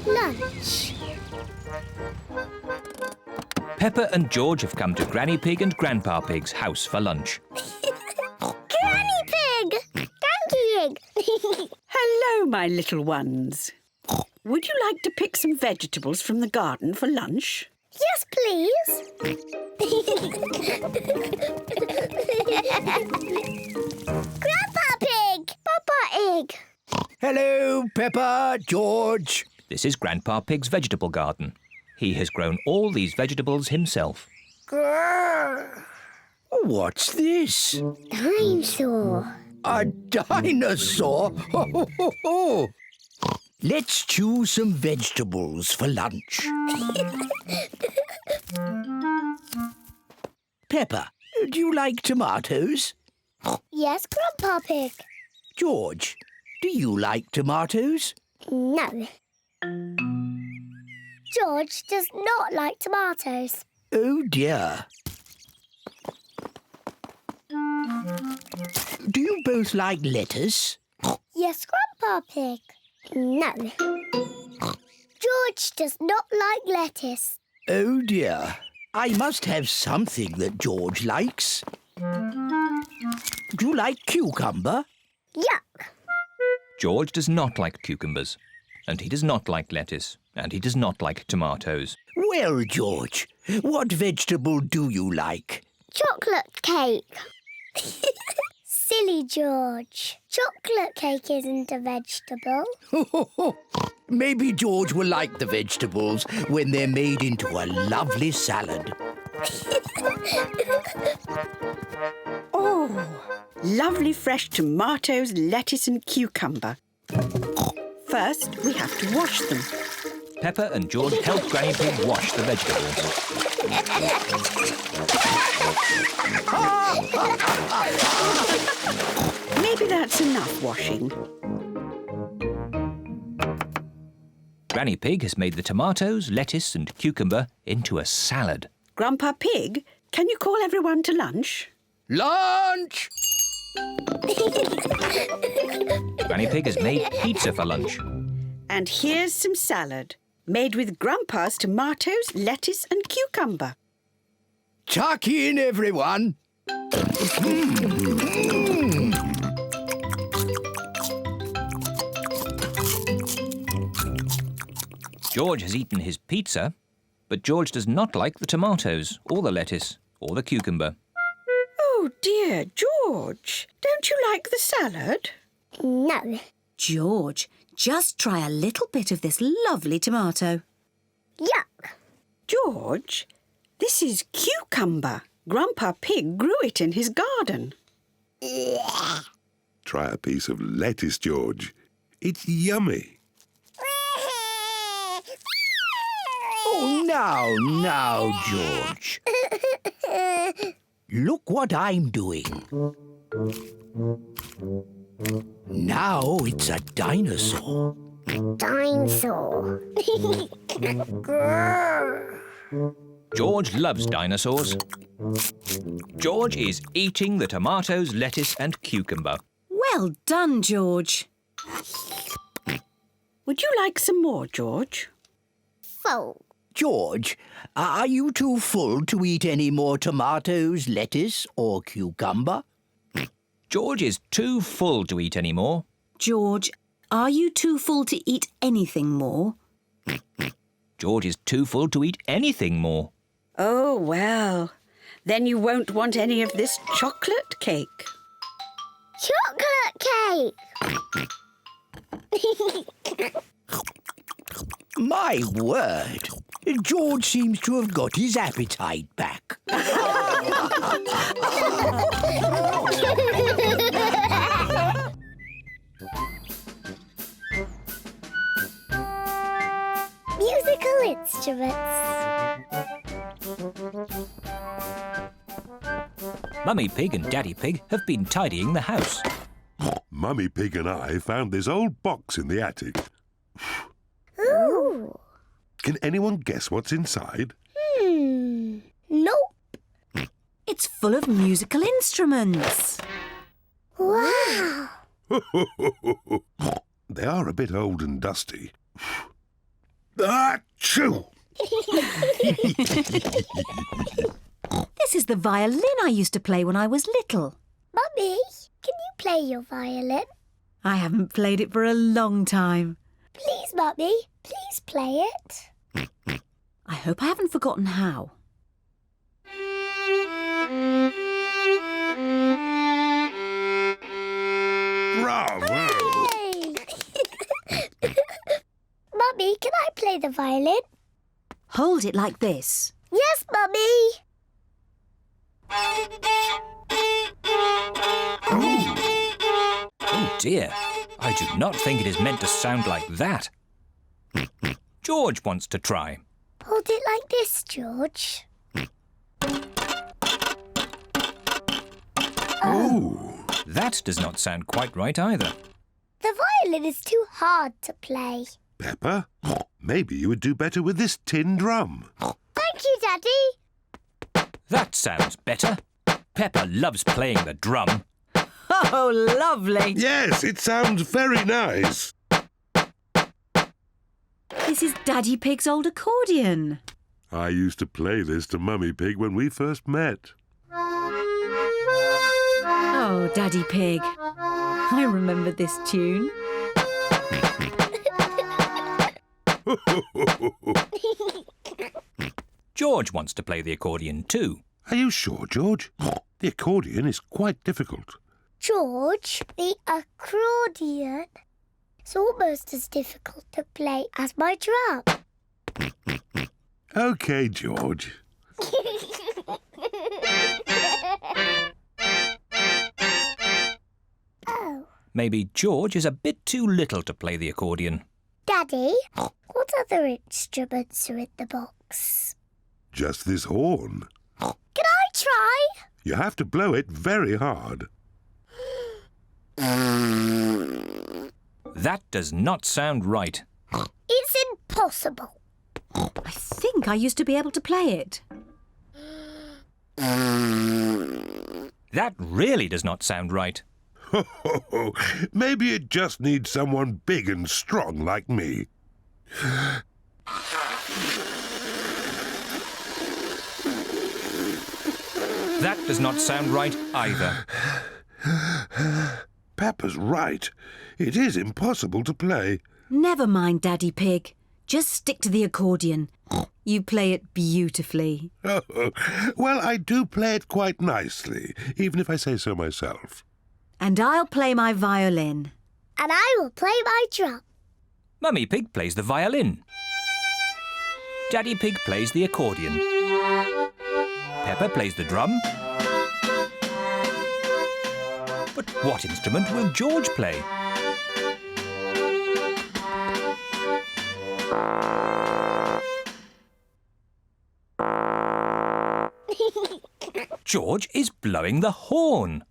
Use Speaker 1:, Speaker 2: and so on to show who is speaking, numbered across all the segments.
Speaker 1: Lunch.
Speaker 2: Peppa and George have come to Granny Pig and Grandpa Pig's house for lunch.
Speaker 1: Granny Pig! Granny Pig!
Speaker 3: Hello, my little ones. Would you like to pick some vegetables from the garden for lunch?
Speaker 1: Yes, please. Grandpa Pig! Papa Egg!
Speaker 4: Hello, Peppa, George.
Speaker 2: This is Grandpa Pig's vegetable garden. He has grown all these vegetables himself.
Speaker 1: Grrr.
Speaker 4: What's this?
Speaker 1: Dinosaur.
Speaker 4: A dinosaur? Ho, ho, ho, ho. Let's choose some vegetables for lunch. Peppa, do you like tomatoes?
Speaker 1: Yes, Grandpa Pig.
Speaker 4: George, do you like tomatoes?
Speaker 1: No. George does not like tomatoes.
Speaker 4: Oh dear. Do you both like lettuce?
Speaker 1: Yes, Grandpa Pig. No. George does not like lettuce.
Speaker 4: Oh dear. I must have something that George likes. Do you like cucumber?
Speaker 1: Yuck.
Speaker 2: George does not like cucumbers, and he does not like lettuce, and he does not like tomatoes.
Speaker 4: Well, George, what vegetable do you like?
Speaker 1: Chocolate cake. Silly George. Chocolate cake isn't a vegetable.
Speaker 4: Maybe George will like the vegetables when they're made into a lovely salad.
Speaker 3: Oh, lovely fresh tomatoes, lettuce and cucumber. First, we have to wash them.
Speaker 2: Peppa and George help Granny Pig wash the vegetables.
Speaker 3: Maybe that's enough washing.
Speaker 2: Granny Pig has made the tomatoes, lettuce and cucumber into a salad.
Speaker 3: Grandpa Pig, can you call everyone to lunch?
Speaker 4: Lunch!
Speaker 2: Granny Pig has made pizza for lunch.
Speaker 3: And here's some salad, made with Grandpa's tomatoes, lettuce and cucumber.
Speaker 4: Tuck in, everyone.
Speaker 2: George has eaten his pizza, but George does not like the tomatoes, or the lettuce, or the cucumber.
Speaker 3: Oh dear, George, don't you like the salad?
Speaker 1: No.
Speaker 5: George, just try a little bit of this lovely tomato.
Speaker 1: Yuck.
Speaker 3: George, this is cucumber. Grandpa Pig grew it in his garden.
Speaker 6: Try a piece of lettuce, George. It's yummy.
Speaker 4: Oh, now, George. Look what I'm doing. Now it's a dinosaur.
Speaker 1: Dinosaur. Grrr.
Speaker 2: George loves dinosaurs. George is eating the tomatoes, lettuce and cucumber.
Speaker 5: Well done, George.
Speaker 3: Would you like some more, George?
Speaker 1: Full.
Speaker 4: George, are you too full to eat any more tomatoes, lettuce or cucumber?
Speaker 2: George is too full to eat any more.
Speaker 5: George, are you too full to eat anything more?
Speaker 2: George is too full to eat anything more.
Speaker 3: Oh, well, then you won't want any of this chocolate cake.
Speaker 1: Chocolate cake.
Speaker 4: My word, George seems to have got his appetite back.
Speaker 1: Musical instruments.
Speaker 2: Mummy Pig and Daddy Pig have been tidying the house.
Speaker 6: Mummy Pig and I found this old box in the attic.
Speaker 1: Ooh.
Speaker 6: Can anyone guess what's inside?
Speaker 1: Nope.
Speaker 5: It's full of musical instruments.
Speaker 1: Wow.
Speaker 6: They are a bit old and dusty. Achoo!
Speaker 5: This is the violin I used to play when I was little.
Speaker 1: Mummy, can you play your violin?
Speaker 5: I haven't played it for a long time.
Speaker 1: Please, Mummy, please play it.
Speaker 5: I hope I haven't forgotten how.
Speaker 6: Bravo!
Speaker 1: Hey! Mummy, can I play the violin?
Speaker 5: Hold it like this.
Speaker 1: Yes, Mummy.
Speaker 2: Oh dear, I do not think it is meant to sound like that. George wants to try.
Speaker 1: Hold it like this, George.
Speaker 6: Oh!
Speaker 2: That does not sound quite right either.
Speaker 1: The violin is too hard to play.
Speaker 6: Peppa, maybe you would do better with this tin drum.
Speaker 1: Thank you, Daddy.
Speaker 2: That sounds better. Peppa loves playing the drum.
Speaker 5: Oh, lovely.
Speaker 6: Yes, it sounds very nice.
Speaker 5: This is Daddy Pig's old accordion.
Speaker 6: I used to play this to Mummy Pig when we first met.
Speaker 5: Oh, Daddy Pig. I remember this tune.
Speaker 2: George wants to play the accordion too.
Speaker 6: Are you sure, George? The accordion is quite difficult.
Speaker 1: George, the accordion is almost as difficult to play as my drum.
Speaker 6: OK, George.
Speaker 1: Oh.
Speaker 2: Maybe George is a bit too little to play the accordion.
Speaker 1: Daddy, what other instruments are in the box?
Speaker 6: Just this horn.
Speaker 1: Can I try?
Speaker 6: You have to blow it very hard.
Speaker 2: That does not sound right.
Speaker 1: It's impossible.
Speaker 5: I think I used to be able to play it.
Speaker 2: That really does not sound right.
Speaker 6: Maybe it just needs someone big and strong like me.
Speaker 2: That does not sound right either.
Speaker 6: Peppa's right. It is impossible to play.
Speaker 5: Never mind, Daddy Pig. Just stick to the accordion. You play it beautifully.
Speaker 6: Well, I do play it quite nicely, even if I say so myself.
Speaker 5: And I'll play my violin.
Speaker 1: And I will play my drum.
Speaker 2: Mummy Pig plays the violin. Daddy Pig plays the accordion. Peppa plays the drum. But what instrument will George play? George is blowing the horn.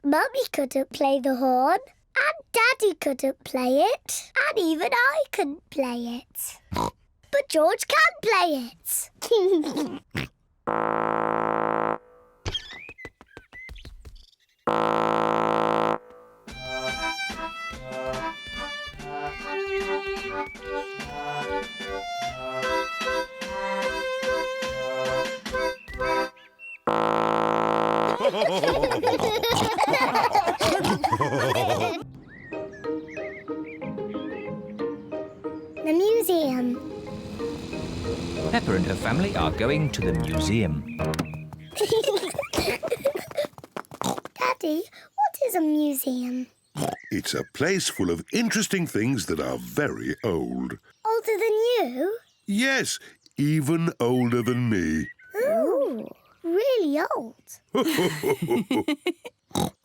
Speaker 1: Mummy couldn't play the horn. And Daddy couldn't play it. And even I couldn't play it. But George can play it. The museum.
Speaker 2: Peppa and her family are going to the museum.
Speaker 1: Daddy, what is a museum?
Speaker 6: It's a place full of interesting things that are very old.
Speaker 1: Older than you?
Speaker 6: Yes, even older than me.
Speaker 1: Ooh, really old.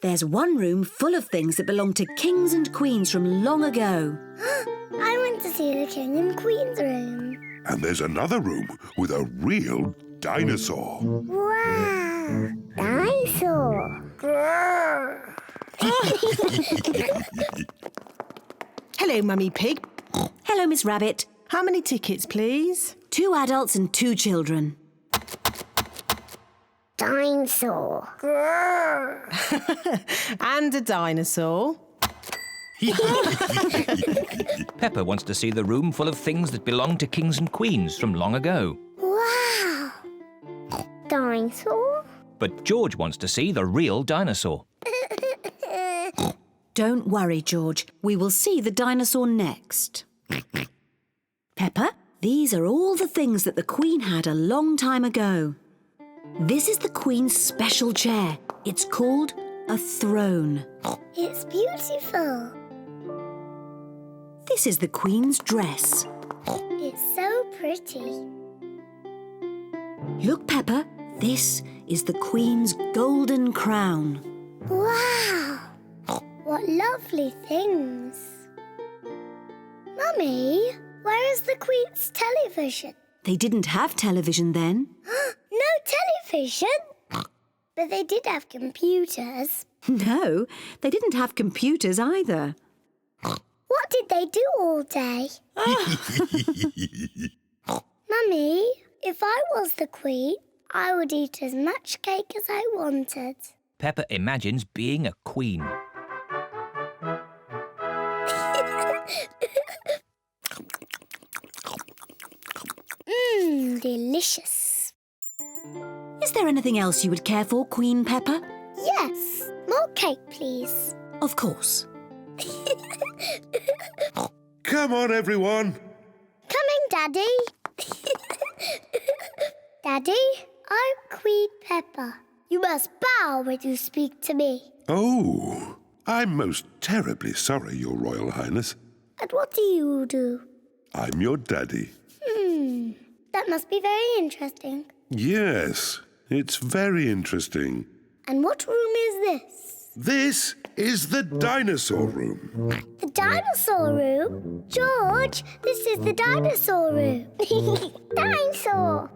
Speaker 5: There's one room full of things that belong to kings and queens from long ago.
Speaker 1: I want to see the King and Queen's room.
Speaker 6: And there's another room with a real dinosaur.
Speaker 1: Wow! Dinosaur! Grrr.
Speaker 7: Hello, Mummy Pig.
Speaker 5: Hello, Miss Rabbit.
Speaker 7: How many tickets, please?
Speaker 5: 2 adults and 2 children.
Speaker 1: Dinosaur! Grrr.
Speaker 7: And a dinosaur.
Speaker 2: Peppa wants to see the room full of things that belong to kings and queens from long ago.
Speaker 1: Wow! Dinosaur?
Speaker 2: But George wants to see the real dinosaur.
Speaker 5: Don't worry, George. We will see the dinosaur next. Peppa, these are all the things that the Queen had a long time ago. This is the Queen's special chair. It's called a throne.
Speaker 1: It's beautiful.
Speaker 5: This is the Queen's dress.
Speaker 1: It's so pretty.
Speaker 5: Look, Peppa, this is the Queen's golden crown.
Speaker 1: Wow! What lovely things. Mummy, where is the Queen's television?
Speaker 5: They didn't have television then.
Speaker 1: No television? But they did have computers.
Speaker 5: No, they didn't have computers either.
Speaker 1: What did they do all day? Mummy, if I was the Queen, I would eat as much cake as I wanted.
Speaker 2: Peppa imagines being a queen.
Speaker 1: Delicious.
Speaker 5: Is there anything else you would care for, Queen Peppa?
Speaker 1: Yes, more cake, please.
Speaker 5: Of course.
Speaker 6: Come on, everyone.
Speaker 1: Coming, Daddy. Daddy, I'm Queen Peppa. You must bow when you speak to me.
Speaker 6: Oh, I'm most terribly sorry, Your Royal Highness.
Speaker 1: And what do you do?
Speaker 6: I'm your daddy.
Speaker 1: That must be very interesting.
Speaker 6: Yes, it's very interesting.
Speaker 1: And what room is this?
Speaker 6: This is the dinosaur room.
Speaker 1: The dinosaur room? George, this is the dinosaur room. Dinosaur!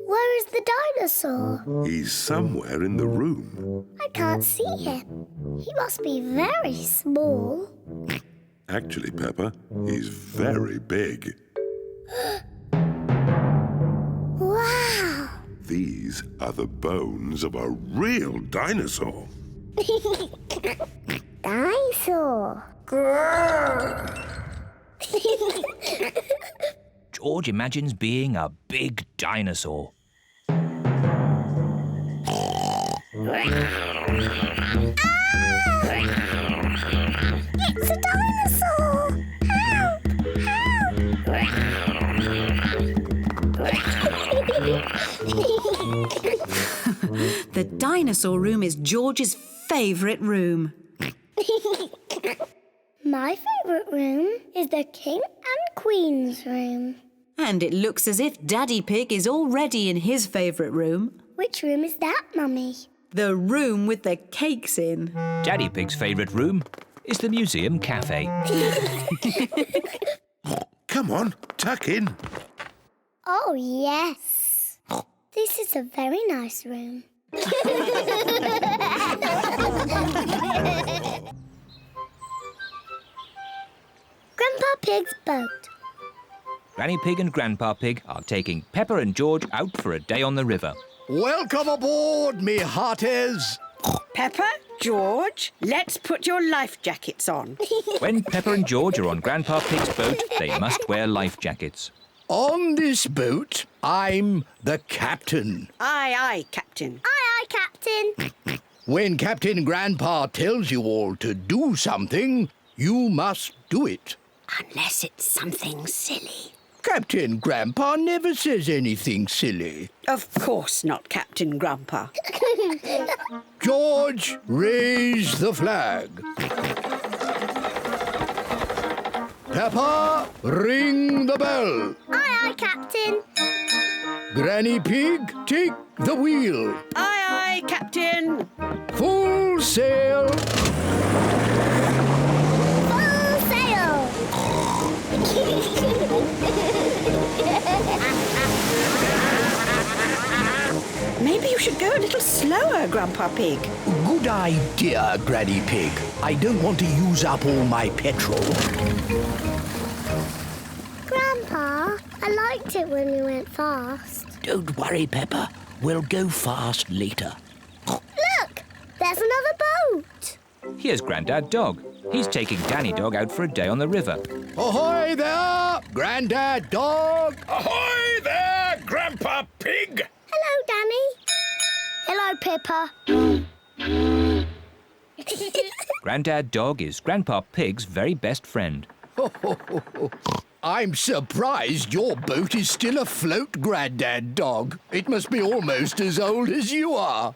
Speaker 1: Where is the dinosaur?
Speaker 6: He's somewhere in the room.
Speaker 1: I can't see him. He must be very small.
Speaker 6: Actually, Peppa, he's very big.
Speaker 1: Wow!
Speaker 6: These are the bones of a real dinosaur.
Speaker 1: Dinosaur!
Speaker 2: George imagines being a big dinosaur.
Speaker 1: It's a dinosaur!
Speaker 5: The dinosaur room is George's favourite room.
Speaker 1: My favourite room is the King and Queen's room.
Speaker 5: And it looks as if Daddy Pig is already in his favourite room.
Speaker 1: Which room is that, Mummy?
Speaker 5: The room with the cakes in.
Speaker 2: Daddy Pig's favourite room is the museum cafe.
Speaker 6: Come on, tuck in.
Speaker 1: Oh, yes. This is a very nice room. Grandpa Pig's boat.
Speaker 2: Granny Pig and Grandpa Pig are taking Peppa and George out for a day on the river.
Speaker 4: Welcome aboard, me hearties.
Speaker 3: Peppa, George, let's put your life jackets on.
Speaker 2: When Peppa and George are on Grandpa Pig's boat, they must wear life jackets.
Speaker 4: On this boat, I'm the captain.
Speaker 3: Aye, aye, Captain.
Speaker 1: Aye, aye, Captain.
Speaker 4: When Captain Grandpa tells you all to do something, you must do it.
Speaker 3: Unless it's something silly.
Speaker 4: Captain Grandpa never says anything silly.
Speaker 3: Of course not, Captain Grandpa.
Speaker 4: George, raise the flag. Peppa, ring the bell.
Speaker 1: Aye, aye, Captain.
Speaker 4: Granny Pig, take the wheel.
Speaker 3: Aye, aye, Captain.
Speaker 4: Full sail.
Speaker 1: Full sail.
Speaker 3: Maybe you should go a little slower, Grandpa Pig.
Speaker 4: Good idea, Granny Pig. I don't want to use up all my petrol.
Speaker 1: Grandpa, I liked it when we went fast.
Speaker 4: Don't worry, Peppa. We'll go fast later.
Speaker 1: Look, there's another boat.
Speaker 2: Here's Grandad Dog. He's taking Danny Dog out for a day on the river.
Speaker 4: Ahoy there, Grandad Dog!
Speaker 8: Ahoy there, Grandpa Pig!
Speaker 1: Hello, Danny. Hello, Peppa.
Speaker 2: Grandad Dog is Grandpa Pig's very best friend.
Speaker 4: I'm surprised your boat is still afloat, Grandad Dog. It must be almost as old as you are.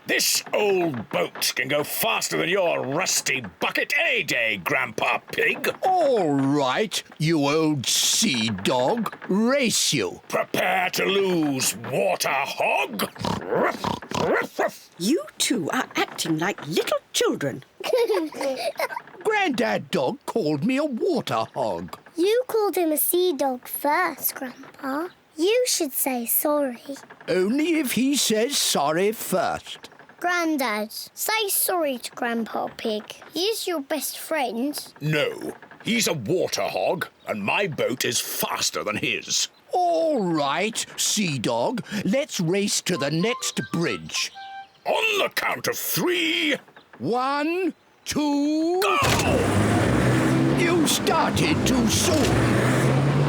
Speaker 8: This old boat can go faster than your rusty bucket any day, Grandpa Pig.
Speaker 4: All right, you old sea dog. Race you.
Speaker 8: Prepare to lose, water hog.
Speaker 3: You two are acting like little children.
Speaker 4: Grandad Dog called me a water hog.
Speaker 1: You called him a sea dog first, Grandpa. You should say sorry.
Speaker 4: Only if he says sorry first.
Speaker 1: Grandad, say sorry to Grandpa Pig. He's your best friend.
Speaker 8: No, he's a water hog, and my boat is faster than his.
Speaker 4: All right, sea dog. Let's race to the next bridge.
Speaker 8: On the count of 3...
Speaker 4: 1, 2...
Speaker 8: Go!
Speaker 4: You started too soon.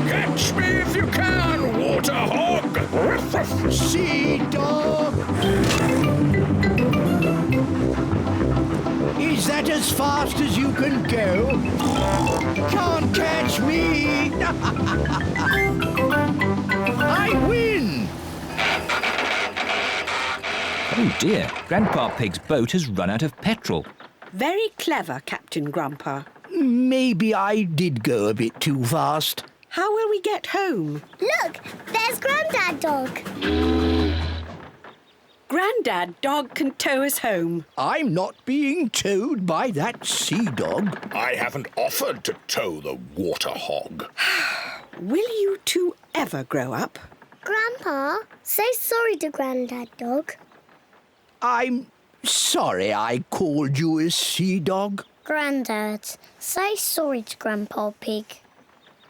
Speaker 8: Catch me if you can, water hog!
Speaker 4: Sea dog. Is that as fast as you can go? Can't catch me. I win.
Speaker 2: Oh dear, Grandpa Pig's boat has run out of petrol.
Speaker 3: Very clever, Captain Grandpa.
Speaker 4: Maybe I did go a bit too fast.
Speaker 3: How will we get home?
Speaker 1: Look, there's Grandad Dog.
Speaker 3: Grandad Dog can tow us home.
Speaker 4: I'm not being towed by that sea dog.
Speaker 8: I haven't offered to tow the water hog.
Speaker 3: Will you two ever grow up?
Speaker 1: Grandpa, say sorry to Grandad Dog.
Speaker 4: I'm sorry I called you a sea dog.
Speaker 1: Grandad, say sorry to Grandpa Pig.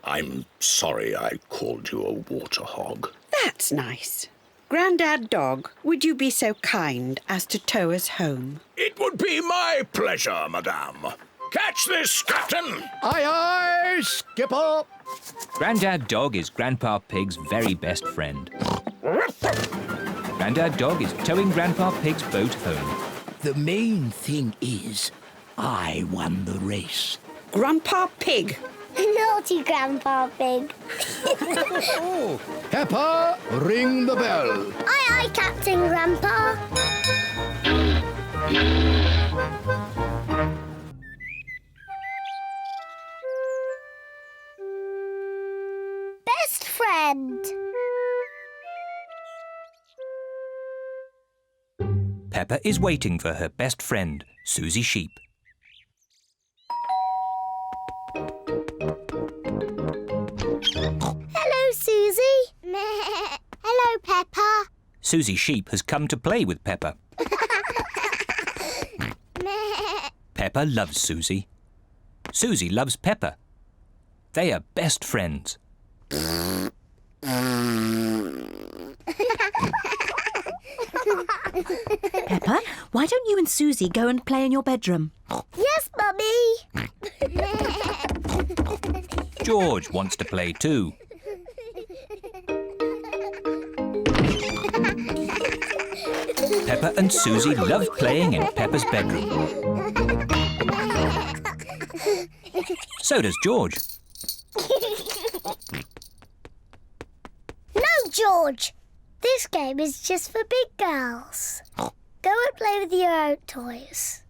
Speaker 8: I'm sorry I called you a water hog.
Speaker 3: That's nice. Grandad Dog, would you be so kind as to tow us home?
Speaker 8: It would be my pleasure, madame. Catch this, Captain!
Speaker 4: Aye, aye, skipper.
Speaker 2: Grandad Dog is Grandpa Pig's very best friend. Grandad Dog is towing Grandpa Pig's boat home.
Speaker 4: The main thing is, I won the race.
Speaker 3: Grandpa Pig.
Speaker 1: Naughty Grandpa Pig.
Speaker 4: Peppa, ring the bell.
Speaker 1: Aye, aye, Captain Grandpa. Best friend.
Speaker 2: Peppa is waiting for her best friend, Susie Sheep.
Speaker 1: Hello, Susie. Hello, Peppa.
Speaker 2: Susie Sheep has come to play with Peppa. Peppa loves Susie. Susie loves Peppa. They are best friends.
Speaker 5: Peppa, why don't you and Susie go and play in your bedroom?
Speaker 1: Yes, Mummy.
Speaker 2: George wants to play too. Peppa and Susie love playing in Peppa's bedroom. So does George.
Speaker 1: No, George. This game is just for big girls. Go and play with your own toys.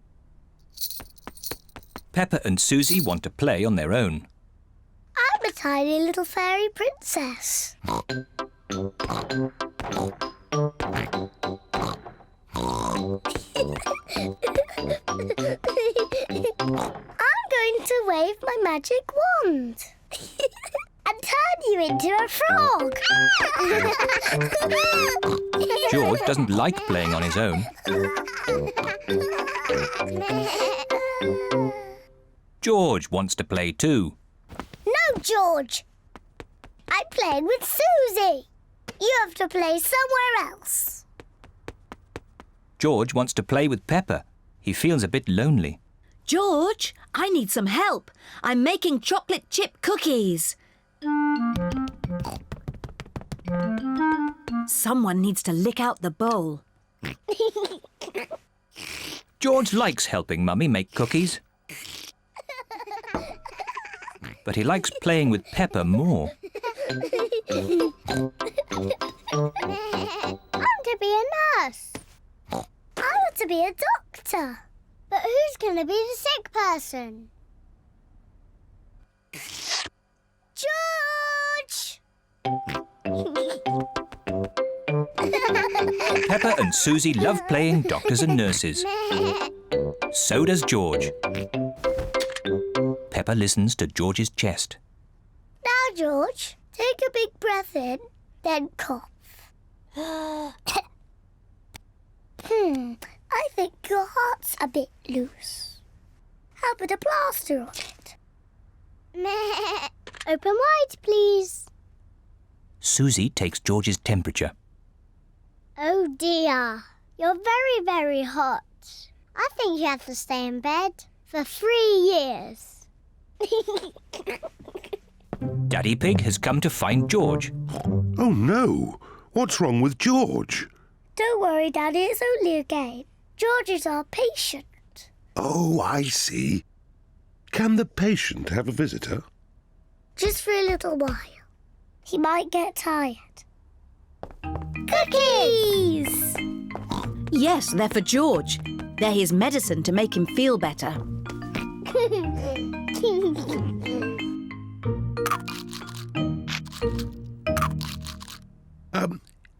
Speaker 2: Peppa and Susie want to play on their own.
Speaker 1: I'm a tiny little fairy princess. I'm going to wave my magic wand and turn you into a frog.
Speaker 2: George doesn't like playing on his own. George wants to play too.
Speaker 1: No, George. I'm playing with Susie. You have to play somewhere else.
Speaker 2: George wants to play with Peppa. He feels a bit lonely.
Speaker 5: George, I need some help. I'm making chocolate chip cookies. Someone needs to lick out the bowl.
Speaker 2: George likes helping Mummy make cookies. But he likes playing with Peppa more.
Speaker 1: I want to be a nurse. I want to be a doctor. But who's going to be the sick person? George!
Speaker 2: Peppa and Susie love playing doctors and nurses. So does George. Peppa listens to George's chest.
Speaker 1: Now, George, take a big breath in, then cough. I think your heart's a bit loose. How about a plaster on it? Open wide, please.
Speaker 2: Susie takes George's temperature.
Speaker 1: Oh dear, you're very, very hot. I think you have to stay in bed for 3 years.
Speaker 2: Daddy Pig has come to find George.
Speaker 6: Oh, no. What's wrong with George?
Speaker 1: Don't worry, Daddy, it's only a game. George is our patient.
Speaker 6: Oh, I see. Can the patient have a visitor?
Speaker 1: Just for a little while. He might get tired. Cookies!
Speaker 5: Yes, they're for George. They're his medicine to make him feel better.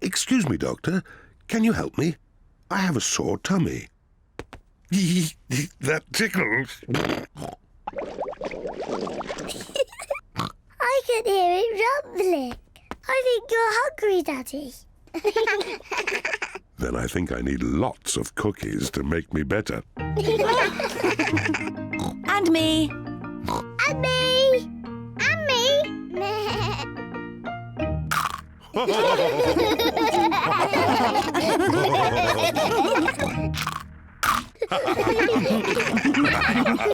Speaker 6: Excuse me, Doctor. Can you help me? I have a sore tummy. That tickles.
Speaker 1: I can hear it rumbling. I think you're hungry, Daddy.
Speaker 6: Then I think I need lots of cookies to make me better.
Speaker 5: And me.
Speaker 1: And me! And me!